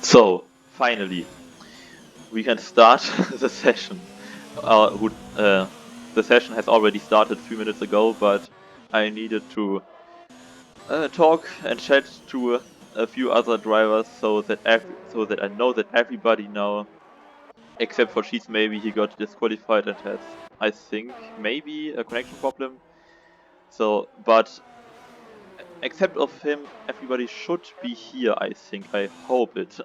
So, finally, we can start the session. The session has already started 3 minutes ago, but I needed to talk and chat to a few other drivers so that I know that everybody now, except for Cheese, maybe he got disqualified and has, I think, maybe a connection problem. So, but except of him, everybody should be here. I think. I hope it.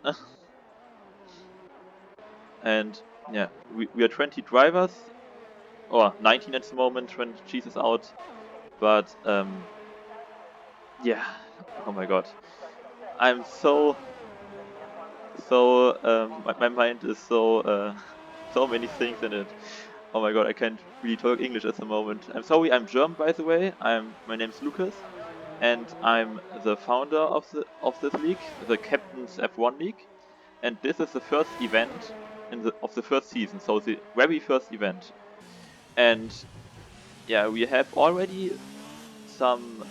And yeah, we are 20 drivers, or 19 at the moment when Cheese is out. But yeah, oh my god, I'm my mind is so many things in it. Oh my god, I can't really talk English at the moment. I'm sorry, I'm German, by the way. My name's Lucas, and I'm the founder of this league, the Captain's F1 League, and this is the first event of the first season, so the very first event. And yeah, we have already some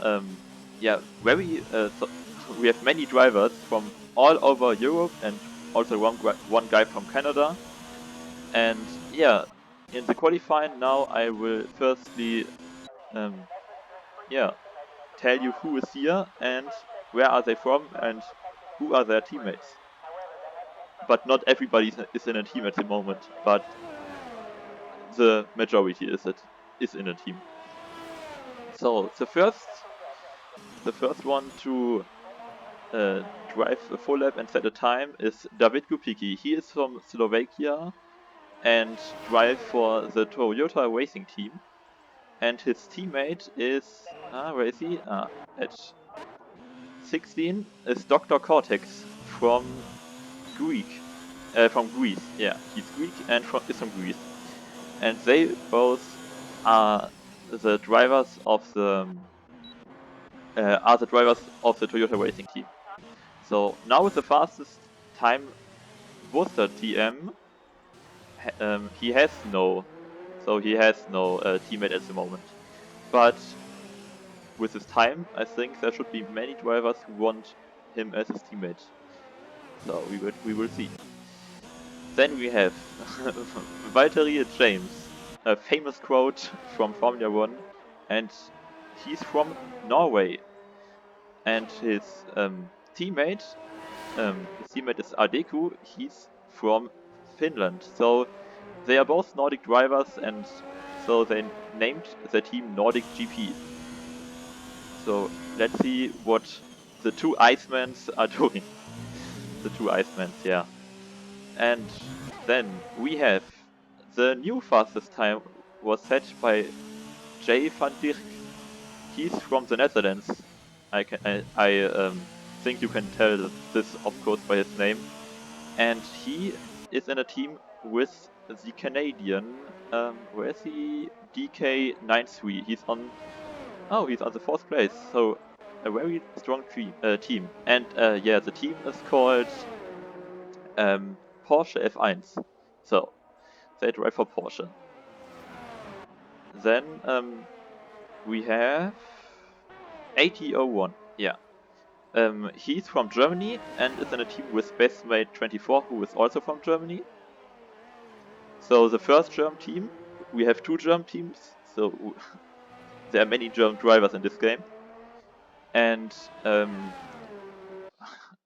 we have many drivers from all over Europe and also one guy from Canada. And yeah, in the qualifying now, I will firstly tell you who is here and where are they from and who are their teammates. But not everybody is in a team at the moment, but the majority is in a team. So the first one to drive a full lap and set a time is David Gupicki. He is from Slovakia and drive for the Toyota racing team. And his teammate is, where is he? At 16 is Dr. Cortex from Greece. Yeah, he's Greek and is from Greece. And they both are the drivers of the Toyota racing team. So now with the fastest time booster TM, he has no teammate at the moment. But with his time, I think there should be many drivers who want him as his teammate. So we will see. Then we have Valtteri James, a famous quote from Formula 1, and he's from Norway. And his teammate is Adeku. He's from Finland. So they are both Nordic drivers, and so they named the team Nordic GP. So let's see what the two Icemans are doing. The two Icemans, yeah. And then we have the new fastest time was set by Jay van Dirk. He's from the Netherlands. I think you can tell this, of course, by his name. And he is in a team with the Canadian, where is he? DK93. He's on the 4th place, so a very strong team. And yeah, the team is called Porsche F1. So they drive for Porsche. Then we have 8001. Yeah. He's from Germany and is in a team with bestmate24, who is also from Germany. So the first German team, we have two German teams, so there are many German drivers in this game. And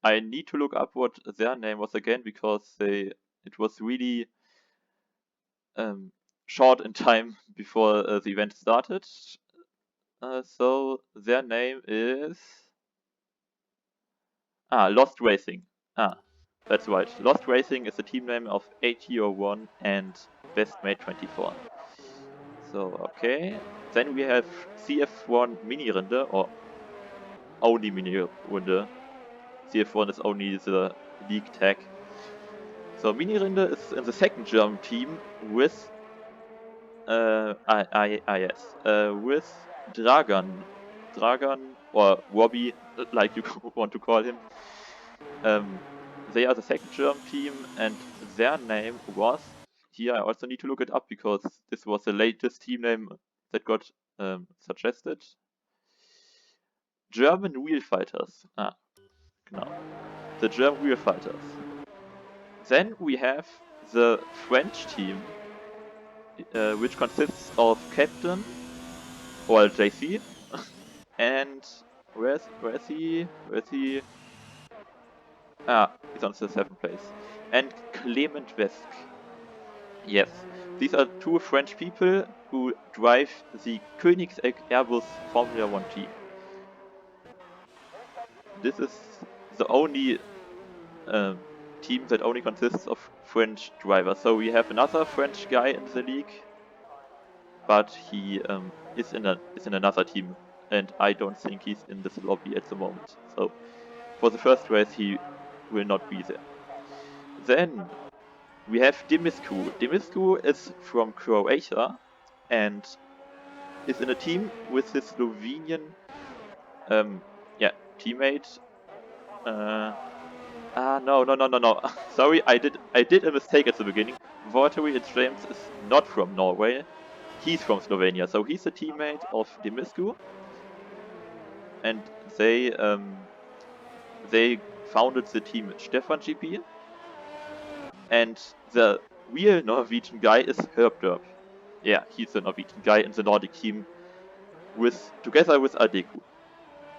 I need to look up what their name was again, because it was really short in time before the event started. So their name is Lost Racing. That's right. Lost Racing is the team name of AT01 and bestmate24. So okay. Then we have CF1 Mini-Rinde, or only Mini-Runde. CF1 is only the league tag. So Mini-Rinde is in the second German team with with Dragan or Robbie, like you want to call him. They are the second German team, and their name was, here I also need to look it up because this was the latest team name that got suggested. German Wheel Fighters. Genau. The German Wheel Fighters. Then we have the French team, which consists of Captain, or JC, and where's he? Ah, he's on the 7th place. And Clement Vesk. Yes, these are two French people who drive the Koenigsegg Airbus Formula 1 team. This is the only team that only consists of French drivers. So we have another French guy in the league, but he is in another team, and I don't think he's in this lobby at the moment. So for the first race he will not be there. Then we have Dimiscu. Dimiscu is from Croatia and is in a team with his Slovenian teammate. No. Sorry, I did a mistake at the beginning. Valtteri James is not from Norway. He's from Slovenia, so he's a teammate of Dimiscu. And they founded the team Stefan GP. And the real Norwegian guy is Herb Derb. Yeah, he's the Norwegian guy in the Nordic team together with Adeku.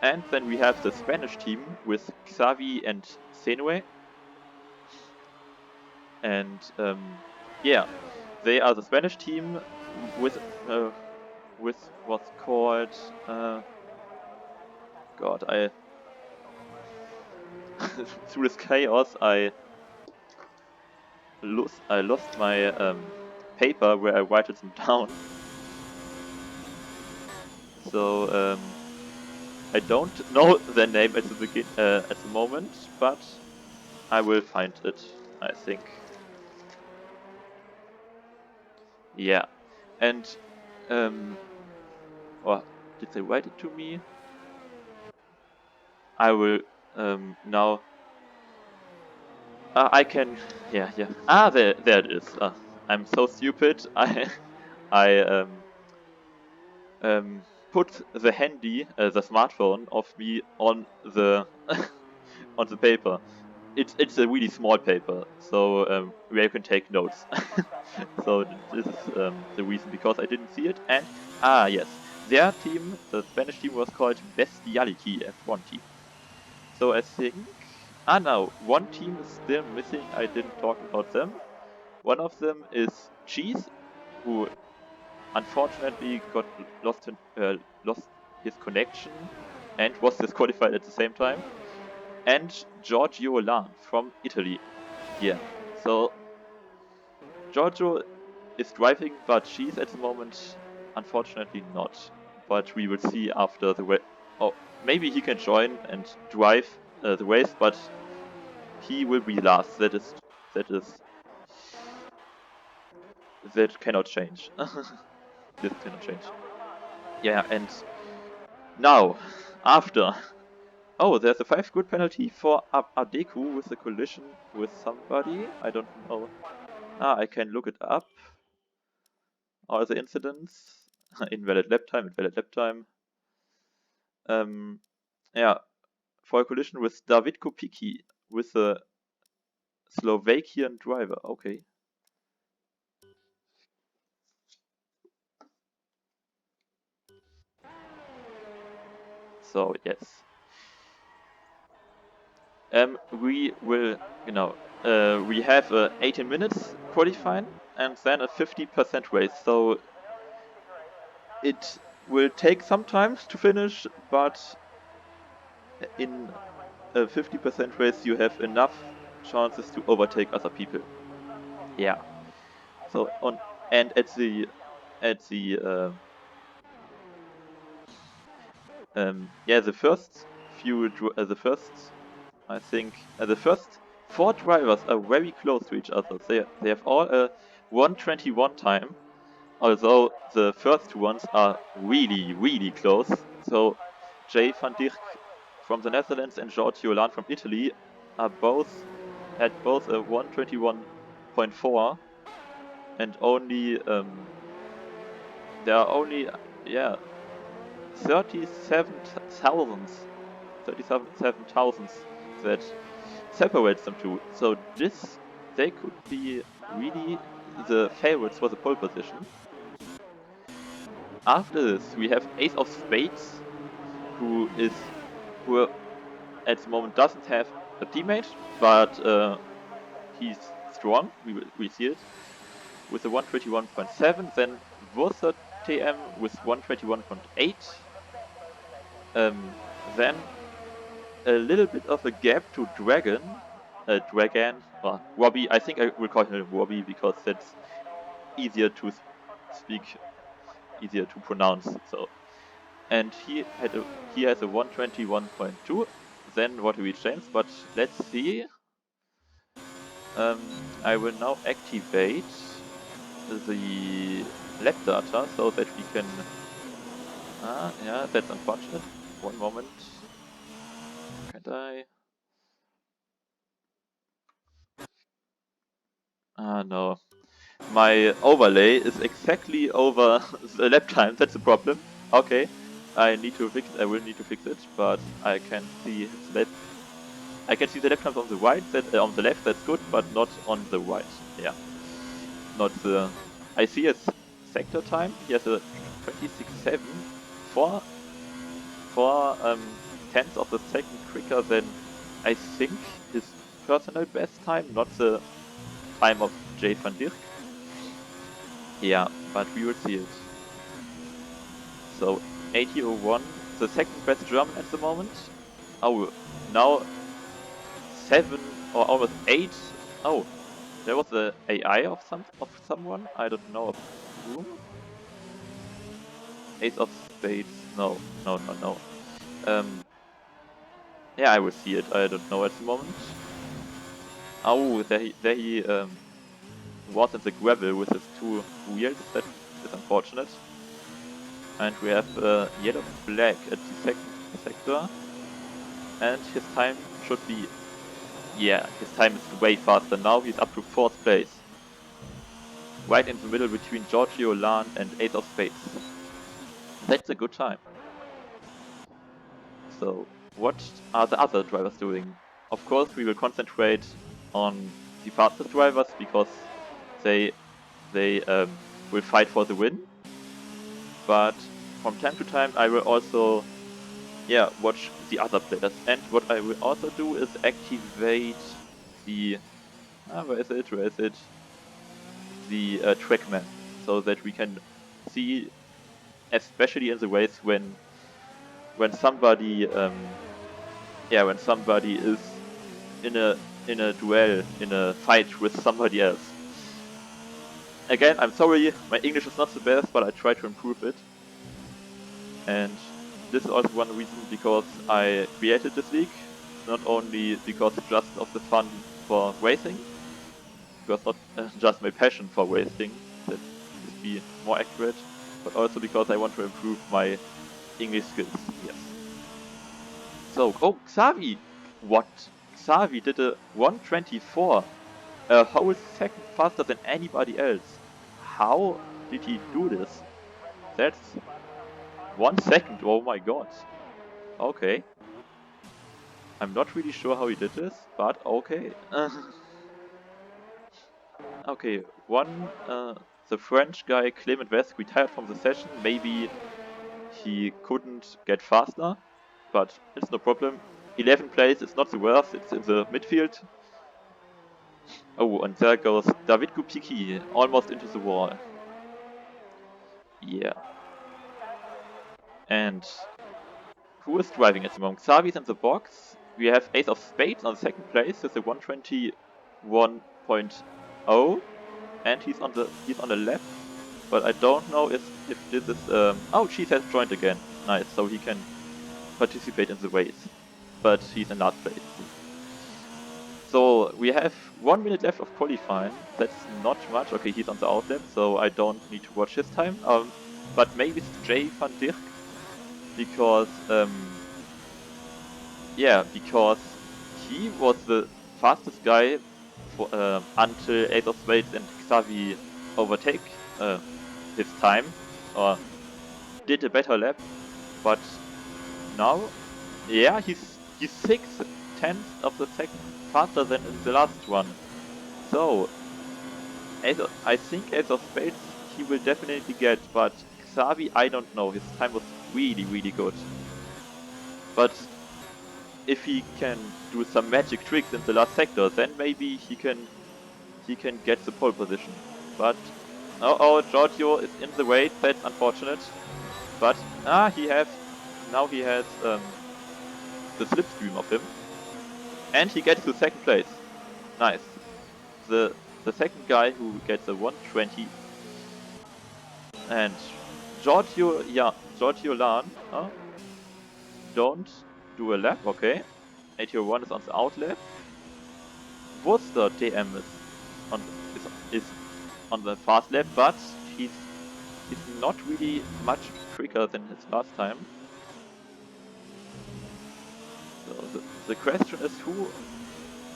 And then we have the Spanish team with Xavi and Senue. And they are the Spanish team with what's called through this chaos I lost my paper where I wrote them down. So I don't know their name at the moment, but I will find it, I think. Yeah, and or did they write it to me? I will now. I can. Yeah. Ah, there it is. I'm so stupid. I put the handy, the smartphone of me on the on the paper. It's a really small paper, so where you can take notes. So this is the reason, because I didn't see it. And yes, their team, the Spanish team, was called Bestiality F1 team. So I think no, one team is still missing. I didn't talk about them. One of them is Cheese, who unfortunately lost his connection and was disqualified at the same time. And Giorgio Lan from Italy. Yeah, so Giorgio is driving, but Cheese at the moment unfortunately not. But we will see after the race. Oh, maybe he can join and drive the race, but he will be last. That cannot change. This cannot change. Yeah, and now after. Oh, there's a 5 grid penalty for Adeku with a collision with somebody. I don't know. I can look it up. All the incidents. Invalid lap time. Yeah, for a collision with David Kopicki with a Slovakian driver. Okay. So yes. We will, we have 18 minutes qualifying and then a 50% race. So it will take some time to finish, but in a 50% race you have enough chances to overtake other people. Yeah. So at the the first 4 drivers are very close to each other. They have all a 1:21 time, although the first two ones are really close. So Jay van Dijk from the Netherlands and Giorgio Lan from Italy had both a 1:21.4, and only there are only 37 thousandths that separates them two. So this they could be really the favorites for the pole position. After this, we have Ace of Spades, who at the moment doesn't have a teammate, but he's strong. We see it with a 121.7. Then Versa TM with 121.8. Then a little bit of a gap to Dragon, or Robbie. I think I will call him Robbie because that's easier to speak, easier to pronounce. So, and he has a 121.2. Then what do we change? But let's see. I will now activate the lab data so that we can. Yeah, that's unfortunate. One moment. Can't I? No. My overlay is exactly over the lap time. That's the problem. Okay, I will need to fix it, but I can see the lap times on the right. On the left, that's good, but not on the right. Yeah, not the. I see his sector time. He has a 26.7, four tenths of a second quicker than I think his personal best time, not the time of Jay van Dirk. Yeah, but we will see it. So 80.01, the second best German at the moment. Oh, now 7 or almost 8. Oh, there was the AI of someone. I don't know of whom. Ace of Spades. No. Yeah, I will see it. I don't know at the moment. Oh, there he was in the gravel with his 2 wheels. That is unfortunate. And we have yellow-black at the second sector. And his time should be... Yeah, his time is way faster now. He's up to 4th place. Right in the middle between Giorgio, Lan and Ace of Spades. That's a good time. So, what are the other drivers doing? Of course, we will concentrate on the fastest drivers because they will fight for the win. But from time to time, I will also watch the other players. And what I will also do is activate the where is it? The trackman, so that we can see, especially in the race when somebody is in a duel, in a fight with somebody else. Again, I'm sorry, my English is not the best, but I try to improve it. And this is also one reason because I created this league, not only because just of the fun for racing, because not just my passion for racing, that would be more accurate, but also because I want to improve my English skills. Yes. So, oh, Xavi! What? Xavi did a 124, a whole second faster than anybody else. How did he do this? That's 1 second, oh my god. Okay. I'm not really sure how he did this, but okay. Okay, the French guy Clement West retired from the session. Maybe he couldn't get faster, but it's no problem. 11th place is not the worst, it's in the midfield. Oh, and there goes David Gupiki, almost into the wall. Yeah. And who is driving at the moment? Xavi's in the box. We have Ace of Spades on second place with a 121.0, and he's on the left. But I don't know if this is oh, Cheese has joined again. Nice, so he can participate in the race. But he's in last place. So we have 1 minute left of qualifying. That's not much. Okay, he's on the outlap, so I don't need to watch his time. But maybe it's Jay van Dirk, because because he was the fastest guy for, until Ace of Spades and Xavi overtake his time, or did a better lap. But now, yeah, he's 6/10 of the second faster than in the last one. So, I think Ace of Spades he will definitely get, but Xavi, I don't know. His time was really good. But if he can do some magic tricks in the last sector, then maybe he can get the pole position. But oh, Giorgio is in the way. That's unfortunate. But he has the slipstream of him, and he gets to second place. Nice. The second guy who gets a 120, and Giorgio Lan. Don't do a lap. Okay. 801 is on the out lap. Worcester TM is on the fast lap, but he's not really much quicker than his last time. So the question is, who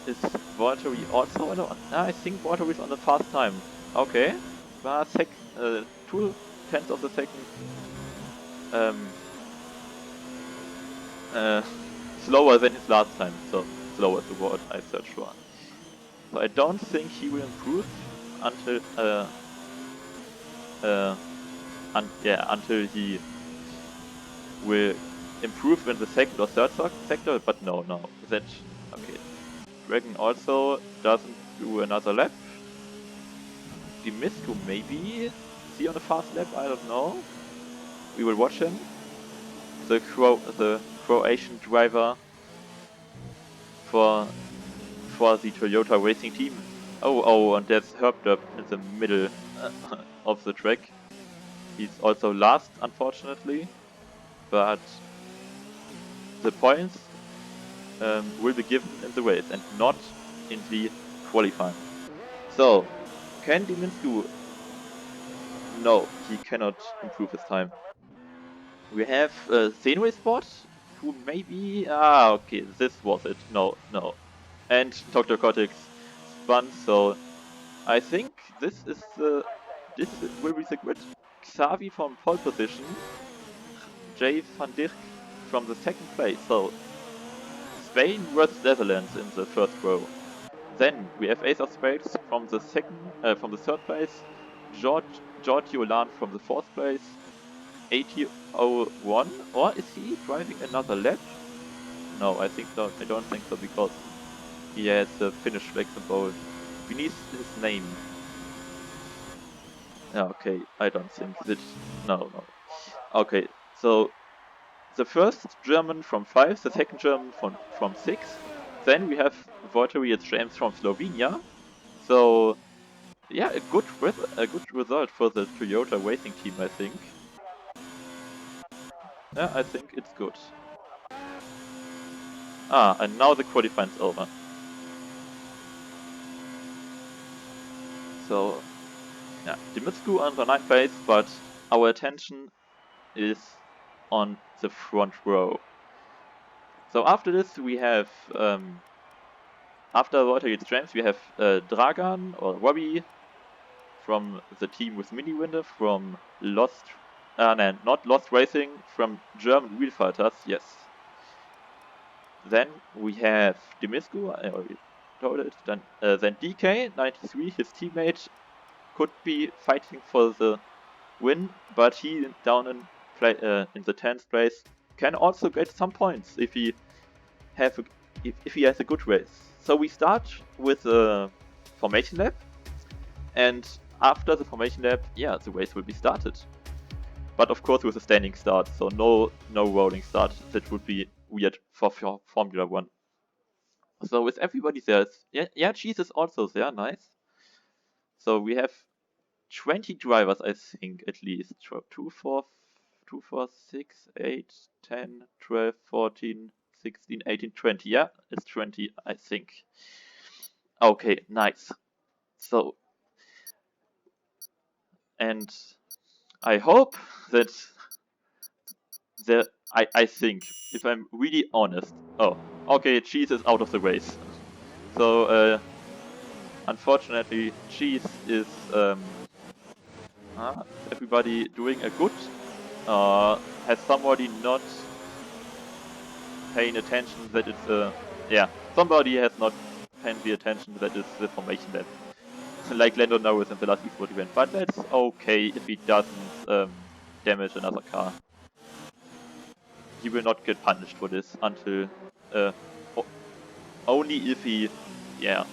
is Valtteri also? I think Valtteri is on the fast time. Okay, but 2/10 of the second slower than his last time. So slower is the word I searched for. So I don't think he will improve until until he will improve in the second or third sector, but no, that, okay. Dragon also doesn't do another lap. Dimisco maybe, is he on a fast lap? I don't know. We will watch him. The Croatian driver for the Toyota racing team. Oh, and there's Herb in the middle of the track. He's also last, unfortunately, but the points will be given in the race and not in the qualifying. So, can Diminsky? No, he cannot improve his time. We have Zenway Spot, who maybe... okay, this was it. No. And Dr. Cortex spun, so I think this will be the grid. Xavi from pole position, Jay van Dirk from the second place. So Spain versus Netherlands in the first row. Then we have Ace of Spades from the third place, Giorgio Lan from the fourth place, 8001, or is he driving another lap? No, I think not. I don't think so, because he has a finish flexible beneath his name. Okay, I don't think that. No. Okay, so the first German from 5, the second German from 6. Then we have Valtteri James from Slovenia. So yeah, a good result for the Toyota racing team, I think. Yeah, I think it's good. And now the qualifying's over. So yeah, Dimitrescu on the 9th place, but our attention is on the front row. So after this we have after Valtteri James we have Dragan or Robbie from the team with Mini Window from Lost, not Lost Racing, from German Wheel Fighters, yes. Then we have Dimisco, I already told it. Then DK93, his teammate, could be fighting for the win, but he down in the 10th place can also get some points if he has a good race. So we start with a formation lap, and after the formation lap, yeah, the race will be started. But of course with a standing start, so no rolling start. That would be weird for Formula 1. So with everybody there, yeah, Cheese is also there, nice. So we have 20 drivers, I think, at least. 2, 4, 6, 8, 10, 12, 14, 16, 18, 20. Yeah, it's 20, I think. Okay, nice. So, and I hope that I think, if I'm really honest. Oh, okay, Cheese is out of the race. So, unfortunately, Cheese is everybody doing a good? Has somebody not paying attention that it's yeah, somebody has not paying the attention that is the formation lap. Like Lando Norris in the last esports event, but that's okay if he doesn't damage another car. He will not get punished for this until only if he, yeah,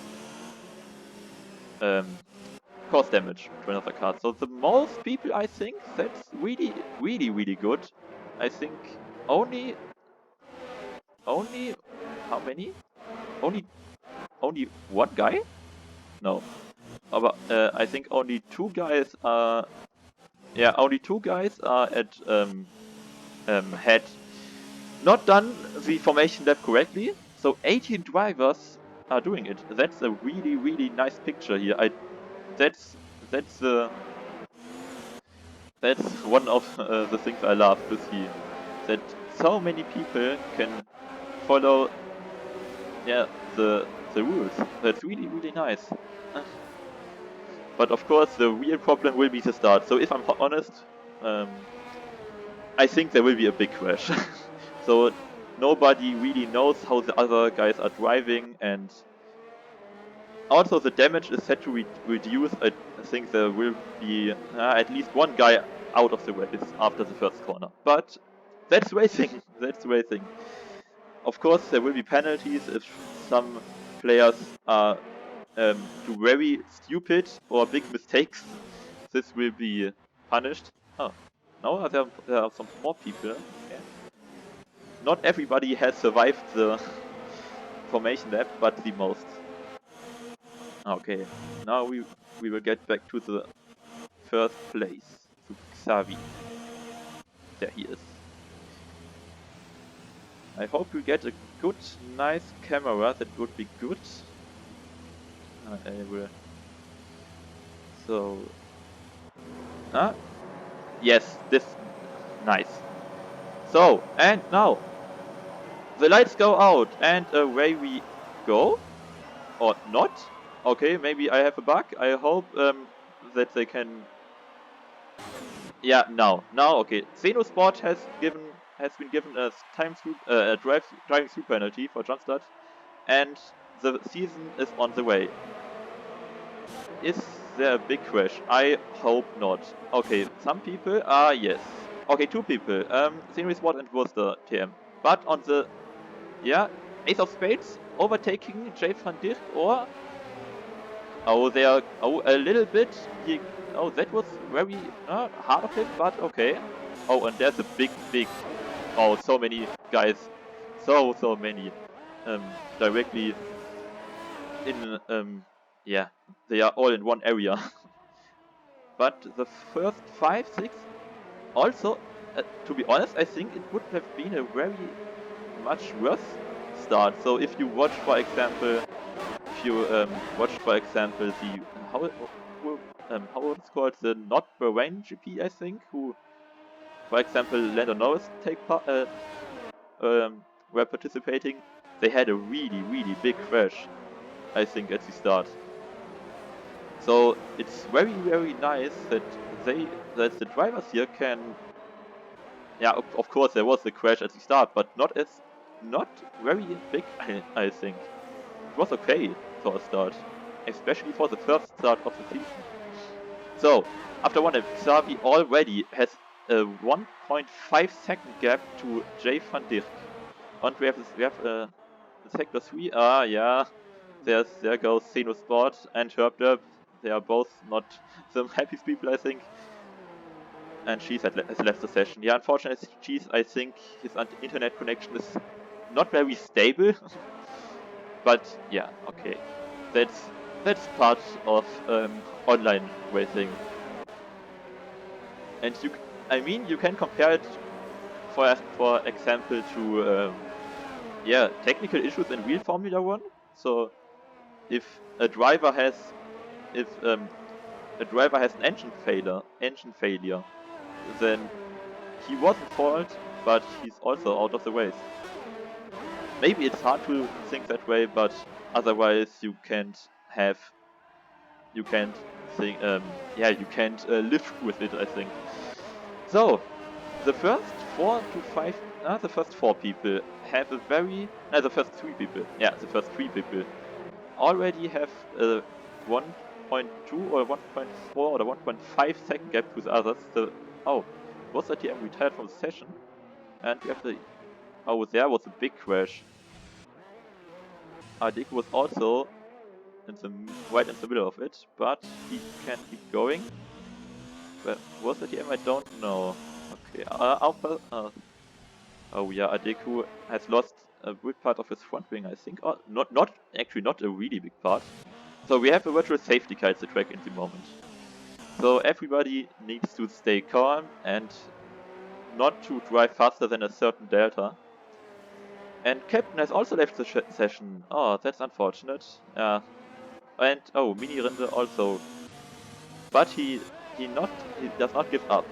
cause damage to another car. So the most people, I think, that's really, really, really good. I think only how many? Only one guy? No. But I think only two guys are. Yeah, only two guys are at had not done the formation lap correctly. So 18 drivers are doing it. That's a really, really nice picture here. That's the that's one of the things I love to see. That so many people can follow, yeah, the rules. That's really, really nice. But of course, the real problem will be the start. So if I'm honest, I think there will be a big crash. So nobody really knows how the other guys are driving, and also the damage is set to reduce. I think there will be at least one guy out of the race after the first corner. But that's racing. That's racing. Of course, there will be penalties if some players are do very stupid or big mistakes. This will be punished. Oh, no, there are some more people. Okay. Not everybody has survived the formation lap, but the most. Okay, now we will get back to the first place, to Xavi. There he is. I hope we get a good, nice camera. That would be good. I will. So, yes, this nice. So, and now the lights go out, and away we go, or not. Okay, maybe I have a bug. I hope that they can. Yeah, now, okay. Xenosport has been given a driving through penalty for jump start, and the season is on the way. Is there a big crash? I hope not. Okay, some people are yes. Okay, two people. Xenosport and Worcester TM. But on the Ace of Spades overtaking Jay van Dirk, or they are a little bit. That was very hard of him, but okay. Oh, and there's a big. Oh, so many guys, so many, directly in yeah, they are all in one area. But the first 5, 6, also, to be honest, I think it would have been a very much worse start. So if you watch, for example, the how it's called, the not Bahrain GP, I think, who, for example, Lando Norris were participating, they had a really, really big crash, I think, at the start. So it's very, very nice that the drivers here can. Yeah, of course there was a crash at the start, but not very big. I think it was okay for a start, especially for the first start of the season. So after one lap, Xavi already has a 1.5 second gap to Jay van Dirk, and we have the sector 3. Yeah. There goes Xenosport and Herb. They are both not the happiest people, I think. And Cheese has left the session. Yeah, unfortunately, Cheese, I think his internet connection is not very stable. But yeah, okay, that's part of online racing. And you can compare it, for example, to technical issues in real Formula 1. So if a driver has an engine failure, then he was at fault, but he's also out of the race. Maybe it's hard to think that way, but otherwise you can't live with it, I think. So the first the first 4 people have a very the first 3 people. Yeah, the first 3 people already have a 1.2 or 1.4 or 1.5 second gap to the others. Oh, was that TM retired from the session? And we have the... Oh, there was a big crash. Adik was also right in the middle of it, but he can keep going. But was that TM? I don't know. Okay, oh yeah, Adeku has lost a big part of his front wing, I think. Oh, not a really big part. So we have a virtual safety car at the track in the moment. So everybody needs to stay calm and not to drive faster than a certain delta. And Captain has also left the session. Oh, that's unfortunate. Yeah. And oh, Mini Rinde also. But he does not give up.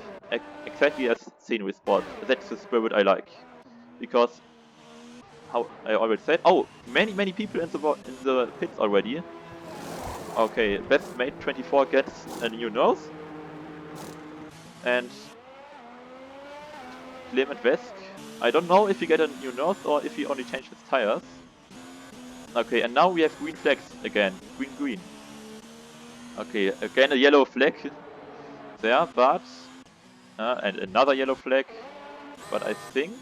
Exactly as Scenery Sport. That's the spirit I like. Because how I already said. Oh, many people in the pits already. Okay, best mate 24 gets a new nose. And Clement Vesk, I don't know if he get a new nose or if he only changed his tires. Okay, and now we have green flags again. Green. Okay, again a yellow flag there, but... and another yellow flag. But I think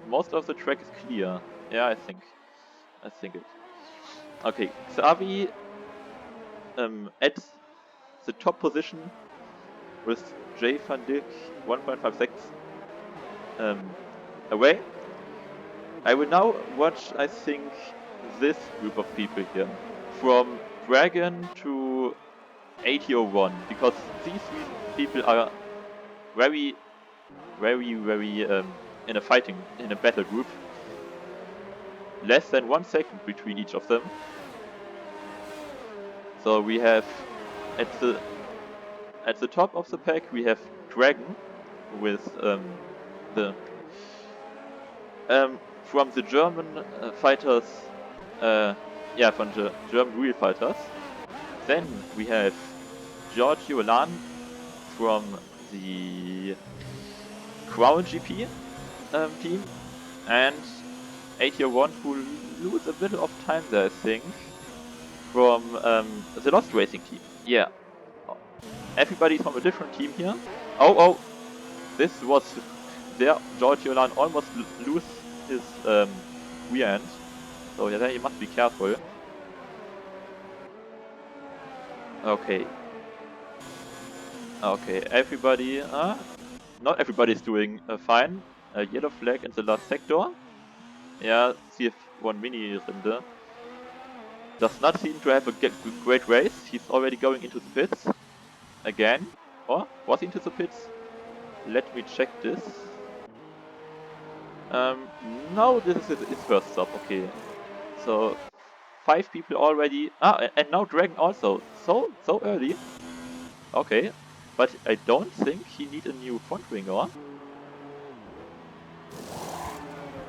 most of the track is clear. Yeah, I think it. Okay, Xavi at the top position with J van Dijk 1.5 seconds away. I will now watch, I think, this group of people here. From Dragon to 8001, because these three people are very in a battle group. Less than 1 second between each of them. So we have at the top of the pack we have Dragon with from the German fighters, from the German real fighters. Then we have Giorgio Lan from the Crown GP team, and 801 who lose a bit of time there, I think, from the Lost Racing team. Yeah, everybody's from a different team here. Oh, this was there. Giorgio Lan almost lose his rear end, so yeah, there you must be careful. Okay, everybody, not everybody is doing fine. A yellow flag in the last sector. Yeah, CF1 Mini Rinde does not seem to have a great race. He's already going into the pits again. Or was he into the pits? Let me check this. No, this is his first stop. Okay, so 5 people already. And now Dragon also. So early. Okay, but I don't think he needs a new front wing, or?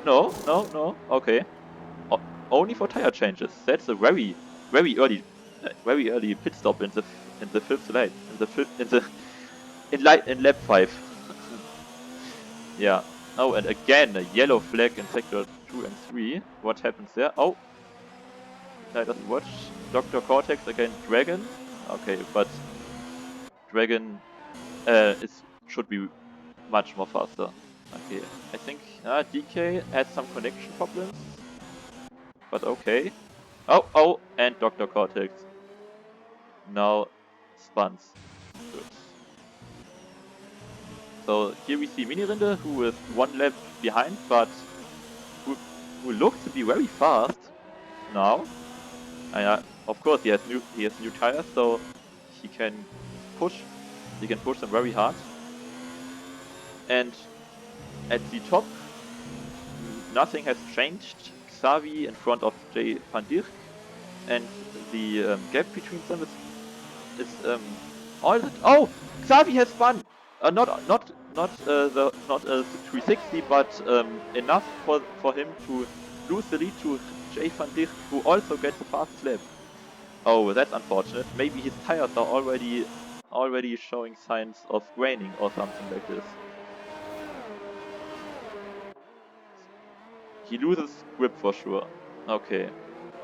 No. Okay, only for tire changes. That's a very early pit stop in the fifth lane. In lap 5. Yeah. Oh, and again a yellow flag in sector 2 and 3. What happens there? Oh, let us watch. Dr. Cortex against Dragon. Okay, but Dragon should be much more faster. Okay, I think DK had some connection problems, but okay. Oh, and Dr. Cortex now spans. Good. So here we see Mini Rinde, who is 1 lap behind, but who looks to be very fast now. Of course, he has new tires, so he can push them very hard. And at the top, nothing has changed. Xavi in front of J van Dijk, and the gap between them is all that. Oh, Xavi has spun. Not the 360, but enough for him to lose the lead to J van Dijk, who also gets the fastest lap. Oh, that's unfortunate. Maybe his tires are already showing signs of graining or something like this. He loses grip for sure. Okay.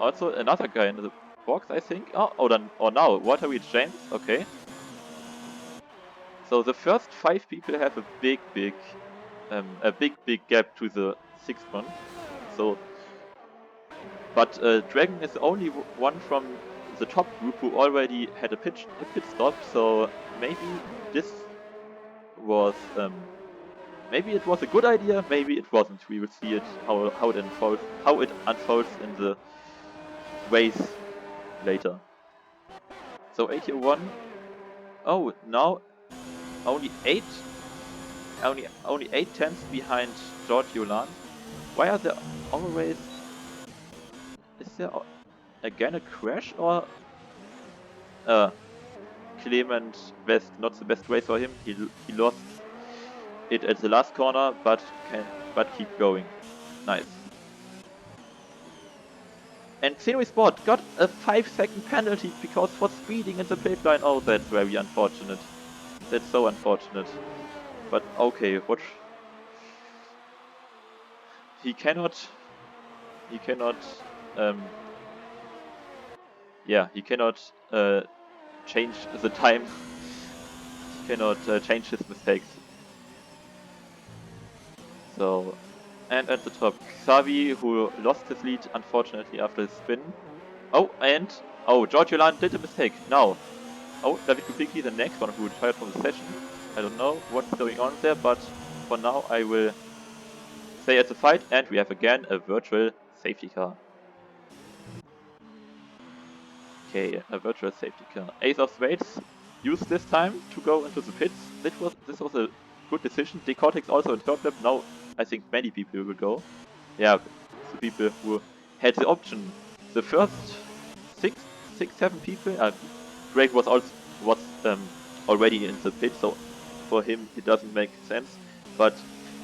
Also another guy in the box, I think. Or now, Walter Reed James, okay. So the first 5 people have a big gap to the 6th one. So, but Dragon is the only one from the top group who already had a pit stop. So maybe this was maybe it was a good idea, maybe it wasn't. We will see it how it unfolds in the race later. So 801. Oh, now only 8 tenths behind Giorgio Lan. Why are there always... Is there again a crash, or Clement West not the best race for him? He lost it at the last corner, but keep going. Nice. And Scenery Sport got a 5-second penalty because for speeding in the pit line. Oh, that's very unfortunate. That's so unfortunate. But okay, what? He cannot. Yeah, he cannot change the time. He cannot change his mistakes. So, and at the top, Xavi, who lost his lead unfortunately after his spin. Oh, and Giorgio Lan did a mistake. Now, David Kubicki, the next one who retired from the session. I don't know what's going on there, but for now I will stay at the fight, and we have again a virtual safety car. Okay, a virtual safety car. Ace of Spades used this time to go into the pits. This was a good decision. Decortex also in third lap. Now I think many people will go. Yeah, the people who had the option. The first 7 people. Greg was already in the pit, so for him it doesn't make sense. But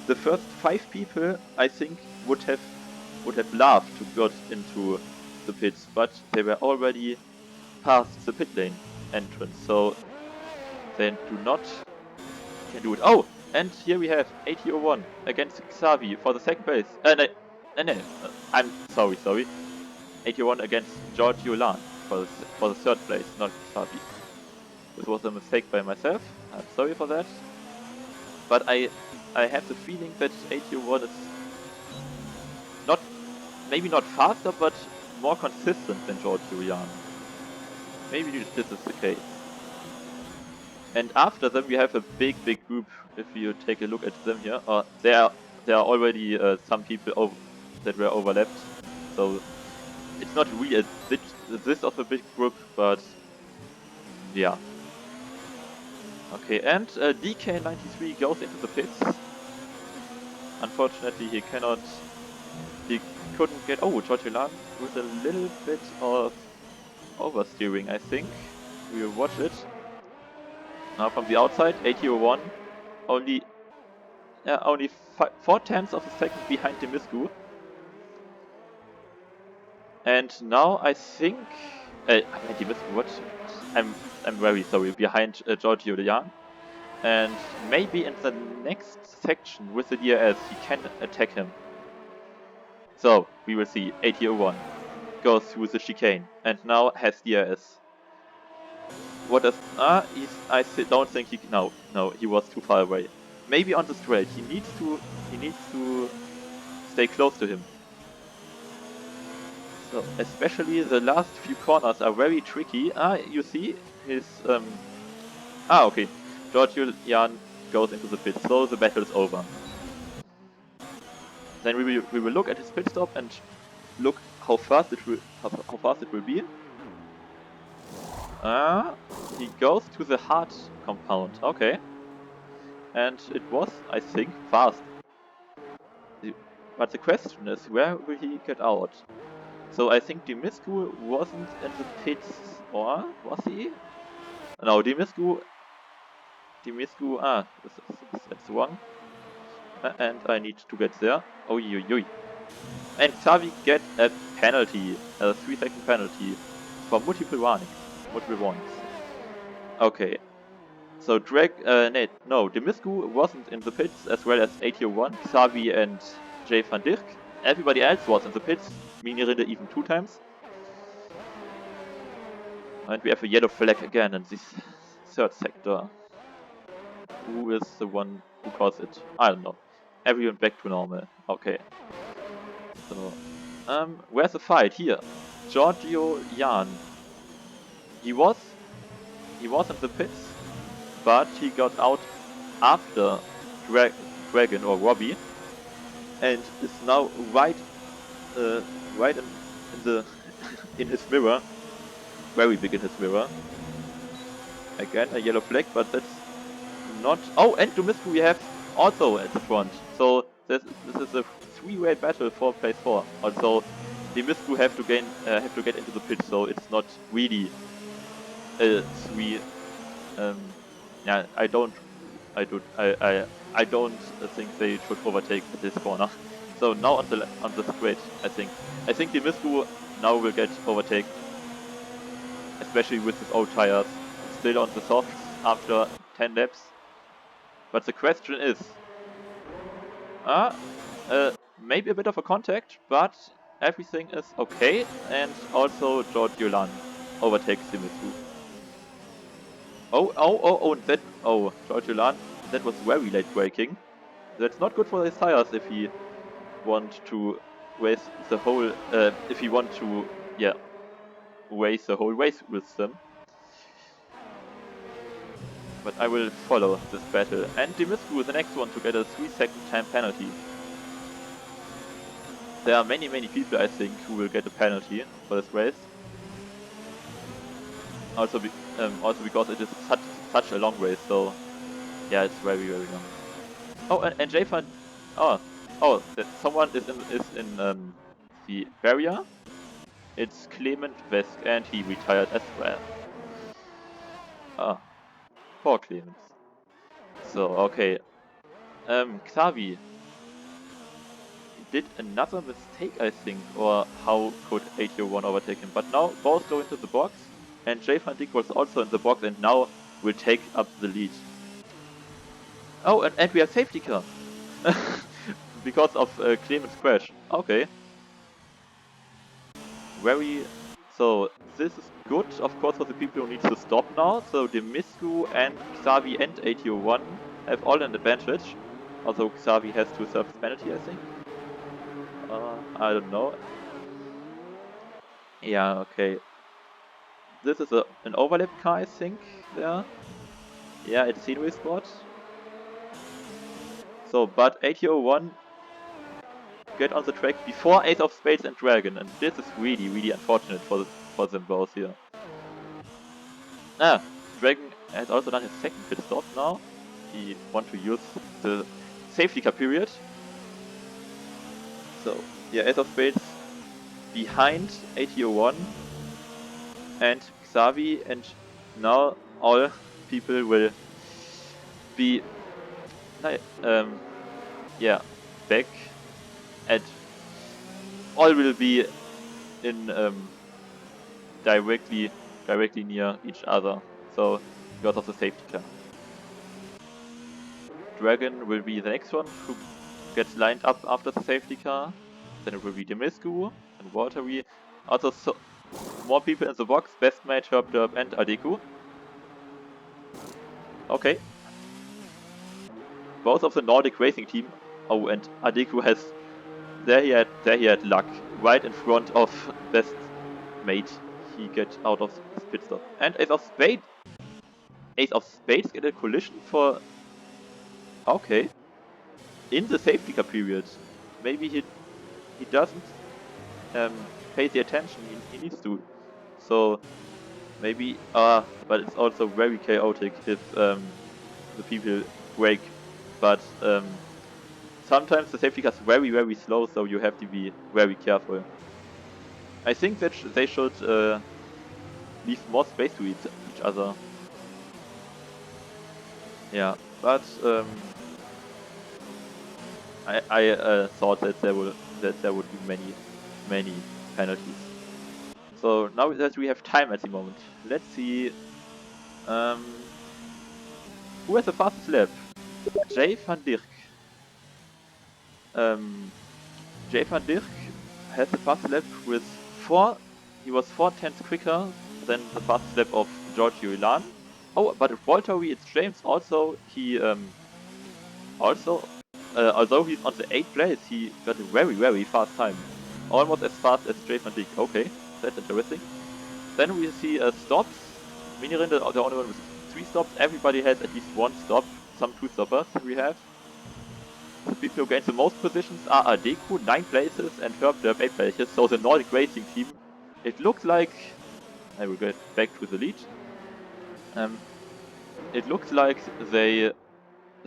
the first 5 people, I think, would have loved to get into the pits, but they were already past the pit lane entrance, so they can do it. Oh, and here we have 8001 against Xavi for the second place. No, I'm sorry. 8001 against Giorgio Lan for the third place, not Xavi. This was a mistake by myself. I'm sorry for that. But I have the feeling that 81 is maybe not faster, but more consistent than Giorgio Lan. Maybe this is the case. And after them we have a big group. If you take a look at them here, there are already some people that were overlapped. So it's not really this of a big group, but yeah. Okay, and DK93 goes into the pits. Unfortunately, he couldn't get... Oh, Giorgio Lan with a little bit of oversteering, I think. We will watch it. Now from the outside, 8001 only 4 tenths of a second behind Demiscu. And now I think... Demiscu, what? I'm very sorry, behind Giorgio Lan. And maybe in the next section with the DRS he can attack him. So we will see. 8001 goes through the chicane and now has DRS. What does I don't think he no he was too far away. Maybe on the straight he needs to stay close to him. So especially the last few corners are very tricky. You see his okay. Giorgio Lan goes into the pit, so the battle is over. Then we will look at his pit stop and look how fast it will be. He goes to the hard compound, okay. And it was, I think, fast. But the question is, where will he get out? So I think Demiscu wasn't in the pits, or was he? No, Demiscu, that's wrong. And I need to get there. Oh, and Xavi get a penalty, a 3-second penalty for multiple warnings. Okay. So Demiscu wasn't in the pits, as well as 801, Xavi and Jay van Dirk. Everybody else was in the pits, Minirinde even 2 times. And we have a yellow flag again in this third sector. Who is the one who caused it? I don't know. Everyone back to normal. Okay. So, where's the fight? Here. Giorgio Jan. He was in the pits, but he got out after Dragon or Robbie, and is now right in the in his mirror, very big in his mirror. Again a yellow flag, but that's not. Oh, and Domiscu we have also at the front. So this is a three-way battle for place 4. Also, Domiscu have to get into the pit, so it's not really a three. Yeah, I don't think they should overtake at this corner. So now on the straight, I think Domiscu now will get overtake, especially with his old tires. Still on the softs after 10 laps. But the question is, maybe a bit of a contact, but everything is okay. And also Giorgio Jan overtakes Domiscu. Giorgio Jan, that was very late braking. That's not good for his tires if he want to race the whole, race the whole race with them. But I will follow this battle. And Domiscu is the next one to get a 3-second time penalty. There are many people, I think, who will get a penalty for this race. Also because it is such a long race, so yeah, it's very long. Oh, and J-Fan, someone is in the barrier. It's Clement Vesk, and he retired as well. Ah, poor Clemens. So okay, Xavi did another mistake, I think, or how could 801 overtake him? But now both go into the box, and Jay Van Dijk was also in the box, and now will take up the lead. Oh, and we have safety car because of Clemens' crash. Okay. So this is good, of course, for the people who need to stop now. So Domiscu and Xavi and 801 have all an advantage. Although Xavi has to serve his penalty, I think. I don't know. Yeah, okay. This is an overlap car, I think, there. Yeah, it's scenery spot. So, but 801 get on the track before Ace of Spades and Dragon, and this is really unfortunate for them both here. Dragon has also done his second pit stop now. He wants to use the safety car period. So, yeah, Ace of Spades behind 801 and Xavi, and now all people will be back, and all will be in directly near each other, so because of the safety car. Dragon will be the next one who gets lined up after the safety car. Then it will be Domiscu and Watery. Also, more people in the box: Best Mate, Herb, and Adeku. Okay. Both of the Nordic racing team. Oh, and Adeku has there he had luck right in front of Best Mate. He gets out of his pit stop. And Ace of Spades get a collision for. Okay. In the safety car period. Maybe he doesn't pay the attention he needs to. So maybe but it's also very chaotic if the people brake. But sometimes the safety car is very slow, so you have to be very careful. I think that they should leave more space to each other. Yeah, but I thought that there would be many penalties. So now that we have time at the moment, let's see who has the fastest lap. Jay Van Dirk. Jay Van Dirk has the fastest lap with he was 4 tenths quicker then the fastest lap of Giorgio Ilan. Oh, but at Valtteri it's James also. He although he's on the 8th place, he got a very fast time. Almost as fast as Jay van Dijk. Okay, that's interesting. Then we see stops. Minirinde, the only one with 3 stops. Everybody has at least 1 stop. Some 2 stoppers we have. The people who gain the most positions are Adeku, 9 places, and Herb, 8 places. So the Nordic Racing team, it looks like... I will get back to the lead. It looks like the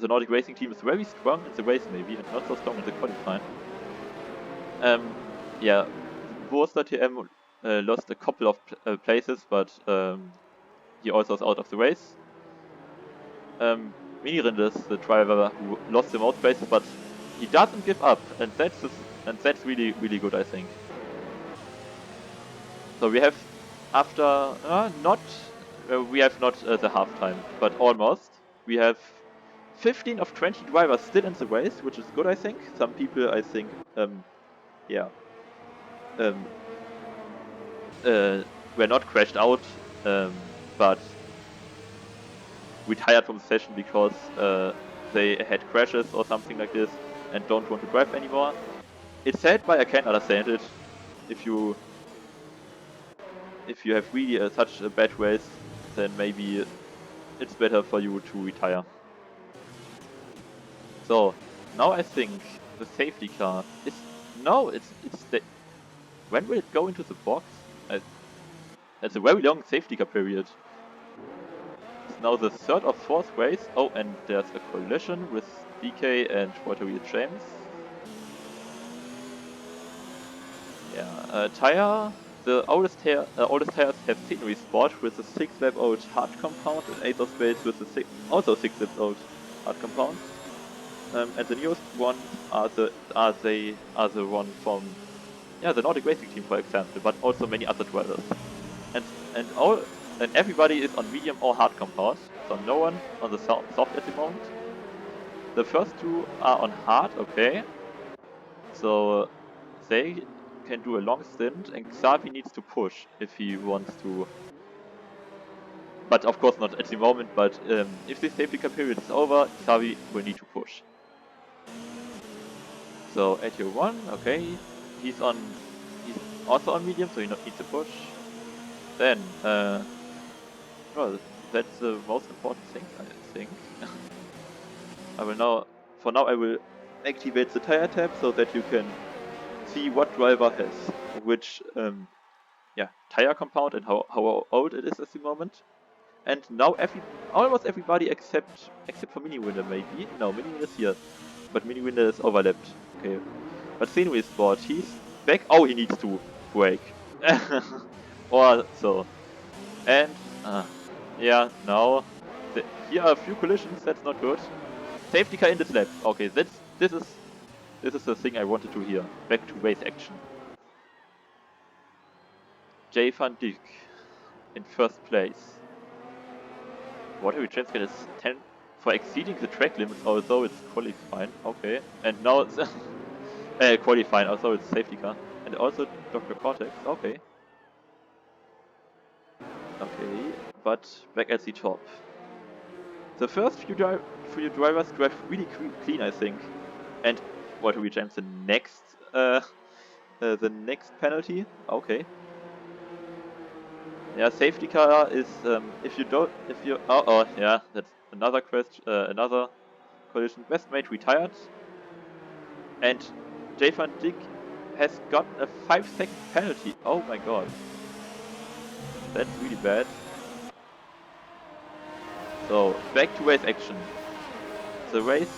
Nordic Racing team is very strong in the race maybe, and not so strong in the qualifying. Yeah, Wurster TM lost a couple of places, but he also is out of the race. Minirinde is the driver who lost the most places, but he doesn't give up, and that's really good, I think. So we have we have not the half time, but almost. We have 15 of 20 drivers still in the race, which is good, I think. Some people, I think, were not crashed out, but retired from the session because they had crashes or something like this and don't want to drive anymore. It's sad, but I can understand it. If you have really such a bad race, then maybe it's better for you to retire. So now I think the safety car is when will it go into the box? It's a very long safety car period. It's now the 3rd or 4th race. Oh, and there's a collision with DK and Valtteri James. Yeah, tire. The oldest tires have scenery sport with a 6-lap-old hard compound and Ace of Spades with a also 6-lap-old hard compound. And the newest ones are the one from the Nordic Racing team, for example, but also many other drivers. And everybody is on medium or hard compound, so no one on the soft at the moment. The first 2 are on hard, okay. So they can do a long stint, and Xavi needs to push if he wants to. But of course not at the moment, but if the safety car period is over, Xavi will need to push. So at year 1, okay, he's also on medium, so he needs to push. Then, well, that's the most important thing, I think. For now I will activate the tire tab so that you can see what driver has which tire compound and how old it is at the moment. And now almost everybody except for Miniwinder maybe. No, Miniwinder is here, but Miniwinder is overlapped. Okay, but Scenery Sport, he's back. Oh, he needs to brake, or so. And yeah, now here are a few collisions. That's not good. Safety car in this lap. Okay, this is the thing I wanted to hear. Back to race action. Jay van Dijk in 1st place. Watery Transfer is 10 for exceeding the track limits, although it's qualifying. Okay, and now it's qualifying, although it's safety car. And also Dr. Cortex. Okay. Okay, but back at the top. The first few drivers drive really clean, I think. And Watery James the next penalty. Okay. Yeah, safety car is yeah, that's another question, another collision. Best mate retired, and Jay van Dijk has gotten a 5-second penalty. Oh my god, that's really bad. So back to race action. The race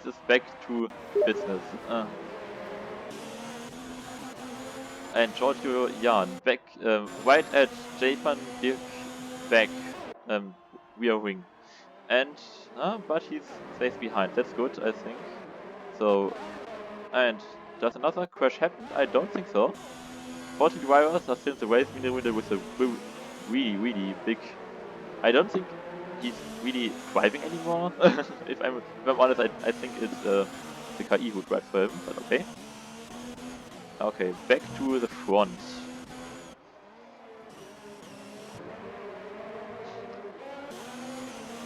is back to business. And Giorgio Jan back right at Jay van Dijk back rear wing. And but he stays behind. That's good, I think. So, and does another crash happen? I don't think so. 40 drivers are still in the race. Minirinde with a really big. I don't think he's really driving anymore. if I'm honest, I think it's the KI who drives for him. But okay. Okay, back to the front.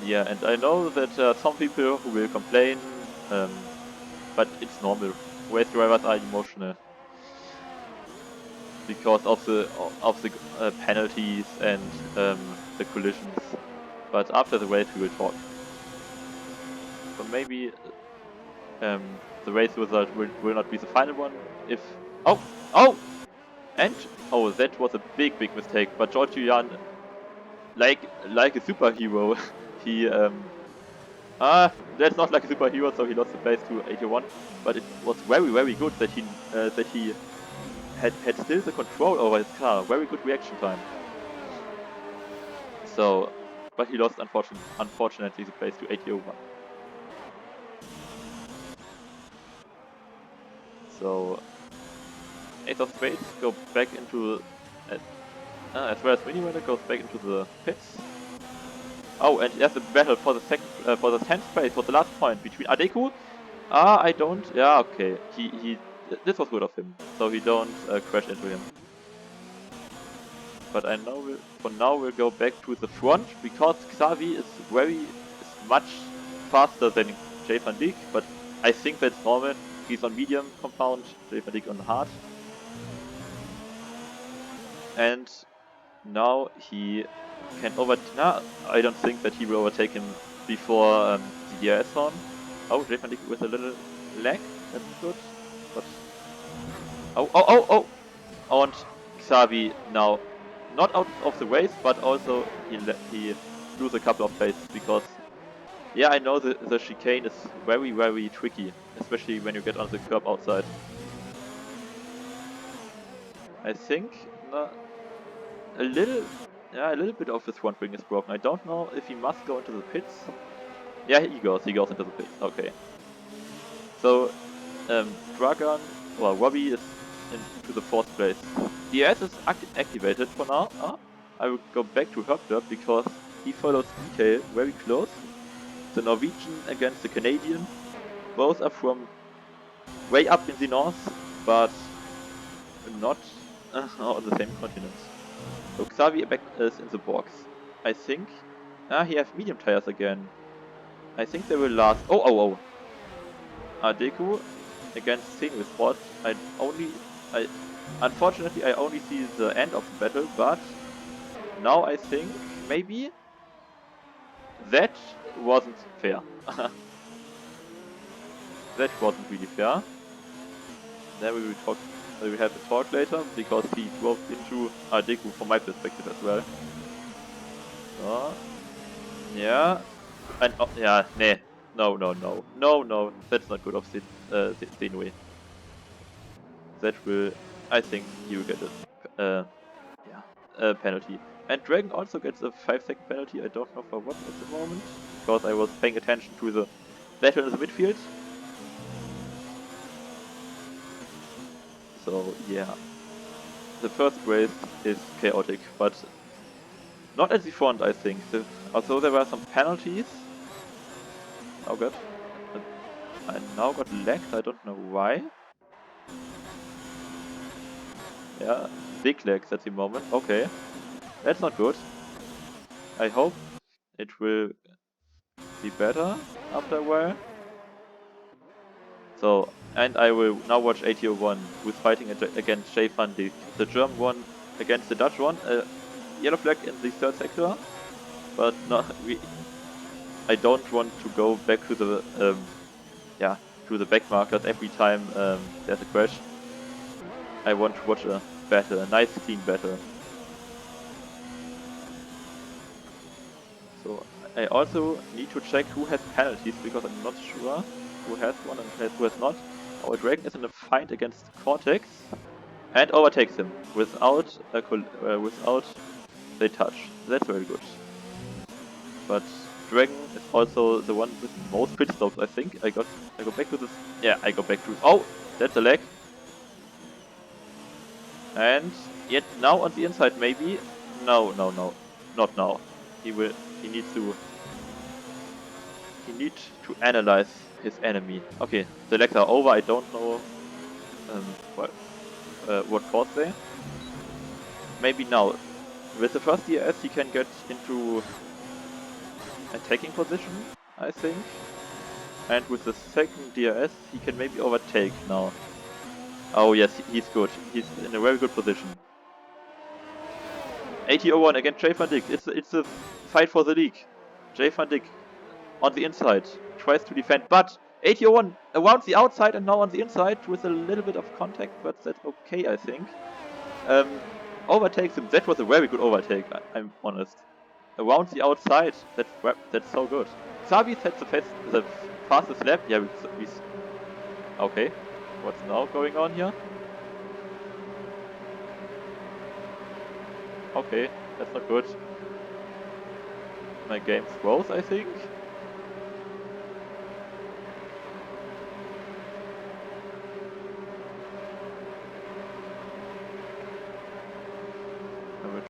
Yeah, and I know that some people who will complain, but it's normal. Race drivers are emotional because of the penalties and the collisions. But after the race, we will talk. So maybe the race result will not be the final one. If oh, and that was a big mistake. But George Julian, like a superhero, he that's not like a superhero, so he lost the place to 81. But it was very good that he had still the control over his car. Very good reaction time. So, but he lost unfortunately the place to 81. So Ace of Spades go back into as well as Mini Winner goes back into the pits. Oh, and there's a battle for the for the 10th place for the last point between Adeku. I don't. Yeah, okay. This was good of him, so he don't crash into him. But I know for now we'll go back to the front because Xavi is much faster than Jay Van Dijk, but I think that's normal. He's on medium compound, Jay Van Dijk on hard. And now he can I don't think that he will overtake him before the DRS horn. Oh, Jay Van Dijk with a little lag. That's good. But oh! And Xavi now not out of the race, but also he lose a couple of places because yeah, I know the chicane is very tricky, especially when you get on the curb outside. I think a little bit of his front wing is broken. I don't know if he must go into the pits. Yeah, he goes into the pits. Okay. So Dragon, well, Robbie is into the 4th place. DS is activated for now. I will go back to Herbert because he follows DK very close. The Norwegian against the Canadian. Both are from way up in the north, but not on the same continent. So Xavi back is in the box. I think he has medium tires again. I think they will last. Oh! Adeku against Senui Sports. Unfortunately I only see the end of the battle, but now I think maybe that wasn't fair. That wasn't really fair. Then we will talk. We will have a talk later because he drove into Adeku from my perspective as well. So, yeah, and yeah, no, that's not good of Senui. That will, I think, he will get a penalty. And Dragon also gets a 5-second penalty. I don't know for what at the moment because I was paying attention to the battle in the midfield. So yeah, the first race is chaotic, but not at the front, I think. Although there were some penalties. Oh god. I now got lagged, I don't know why. Yeah, big lags at the moment. Okay, that's not good. I hope it will be better after a while. So, and I will now watch ATO1, who's fighting against Jay Van Dijk. The German one against the Dutch one. Yellow flag in the 3rd sector. But no, I don't want to go back to the to the back markers every time there's a crash. I want to watch a battle, a nice clean battle. So I also need to check who has penalties because I'm not sure who has one and who has not. Our Dragon is in a fight against Cortex and overtakes him without they touch. That's very good. But Dragon is also the one with the most pit stops, I think. I go back to this. Yeah, I go back to. Oh, that's a lag. And yet now on the inside maybe. No, not now. He needs to analyze his enemy. Okay, the lags are over. I don't know what caused they. Maybe now with the first DRS he can get into attacking position, I think. And with the second DRS, he can maybe overtake now. Oh yes, he's good. He's in a very good position. 80-01 against Jay van Dijk. It's a fight for the league. Jay van Dijk on the inside tries to defend, but 80-01 around the outside and now on the inside with a little bit of contact, but that's okay, I think. Overtakes him. That was a very good overtake, I'm honest. Around the outside, that's so good. Xavi sets the fastest lap. Yeah, okay. What's now going on here? Okay, that's not good. My game froze, I think.